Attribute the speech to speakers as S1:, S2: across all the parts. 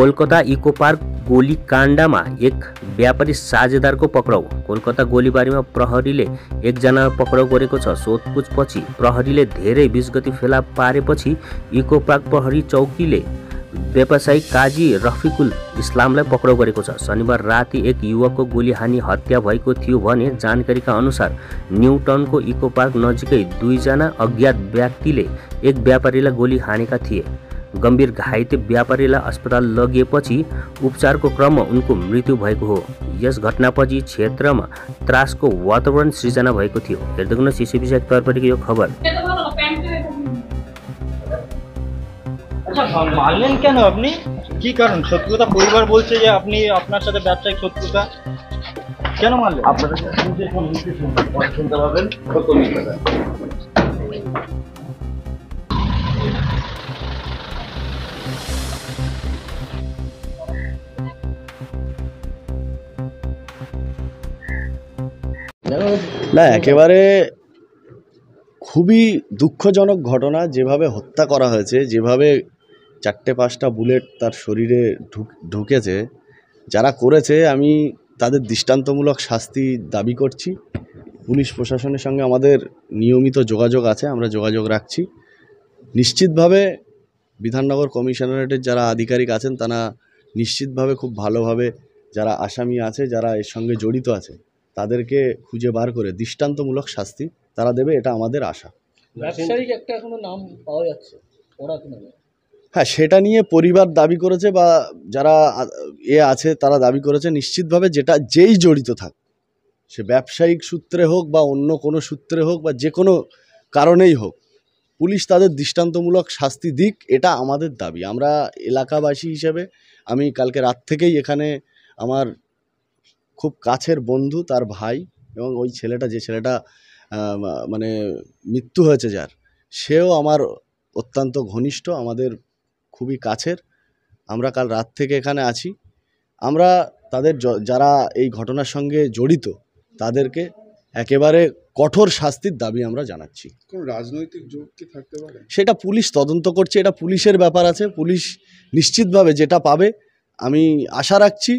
S1: Kolkata eco park गोलीकाण्डमा एक व्यापारी साझेदारको पक्राउ। कोलकाता गोलीबारीमा प्रहरीले एकजना पक्राउ गरेको छ। सोधपुछपछि प्रहरीले धेरै 20 गति फेला पारेपछि इको पार्क प्रहरी चौकीले व्यवसायी काजी रफिकुल इस्लामलाई पक्राउ गरेको छ। शनिबार राति एक युवकको गोली हानी हत्या भएको थियो भने जानकारीका अनुसार न्युटनको इको पार्क नजिकै दुईजना अज्ञात व्यक्तिले एक व्यापारीलाई गोली हानेका थिए। गम्भीर घाइते व्यापारीलाई अस्पताल लगिएपछि उपचारको क्रममा उनको मृत्यु भएको हो। यस घटनापछि क्षेत्रमा त्रासको वातावरण सृजना भएको थियो। हेर्दै गर्नुहोस् सिसिबी तर्फदेखि यो खबर।
S2: আচ্ছা মারলেন কেন আপনি? কি কারণ? শত্রুতা পরিবার বলছে যে আপনি আপনার সাথে ব্যবসায়িক শত্রুতা, কেন মারলেন?
S3: আপনারা শুনতে পাবেন কত মিটার।
S4: না, একেবারে খুবই দুঃখজনক ঘটনা। যেভাবে হত্যা করা হয়েছে, যেভাবে 4-5টা বুলেট তার শরীরে ঢুকেছে, যারা করেছে আমি তাদের দৃষ্টান্তমূলক শাস্তি দাবি করছি। পুলিশ প্রশাসনের সঙ্গে আমাদের নিয়মিত যোগাযোগ আছে, আমরা যোগাযোগ রাখছি। নিশ্চিতভাবে বিধাননগর কমিশনারেটের যারা আধিকারিক আছেন তারা নিশ্চিতভাবে খুব ভালোভাবে যারা আসামি আছে, যারা এর সঙ্গে জড়িত আছে, তাদেরকে খুঁজে বার করে দৃষ্টান্তমূলক শাস্তি তারা দেবে, এটা আমাদের আশা।
S2: ব্যবসায়িক একটা এখনো নাম পাওয়া যাচ্ছে, ওরা কি নামে?
S4: হ্যাঁ, সেটা নিয়ে পরিবার দাবি করেছে বা যারা আছে তারা দাবি করেছে। নিশ্চিতভাবে যেই জড়িত থাক, সে ব্যবসায়িক সূত্রে হোক বা অন্য কোনো সূত্রে হোক বা যে কোনো কারণেই হোক, পুলিশ তাদের দৃষ্টান্তমূলক শাস্তি দিক, এটা আমাদের দাবি। আমরা এলাকাবাসী হিসেবে আমি কালকে রাত থেকেই এখানে আমার খুব কাছের বন্ধু, তার ভাই এবং ওই ছেলেটা, যে ছেলেটা মানে মৃত্যু হয়েছে যার, সেও আমার অত্যন্ত ঘনিষ্ঠ, আমাদের খুবই কাছের। আমরা কাল রাত থেকে এখানে আছি। আমরা তাদের যারা এই ঘটনার সঙ্গে জড়িত তাদেরকে একেবারে কঠোর শাস্তির দাবি আমরা জানাচ্ছি।
S5: কোন রাজনৈতিক জোট কি থাকতে পারে?
S4: সেটা পুলিশ তদন্ত করছে, এটা পুলিশের ব্যাপার আছে। পুলিশ নিশ্চিতভাবে যেটা পাবে, আমি আশা রাখছি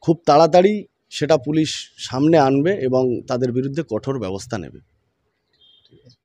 S4: খুব তাড়াতাড়ি সেটা পুলিশ সামনে আনবে এবং তাদের বিরুদ্ধে কঠোর ব্যবস্থা নেবে।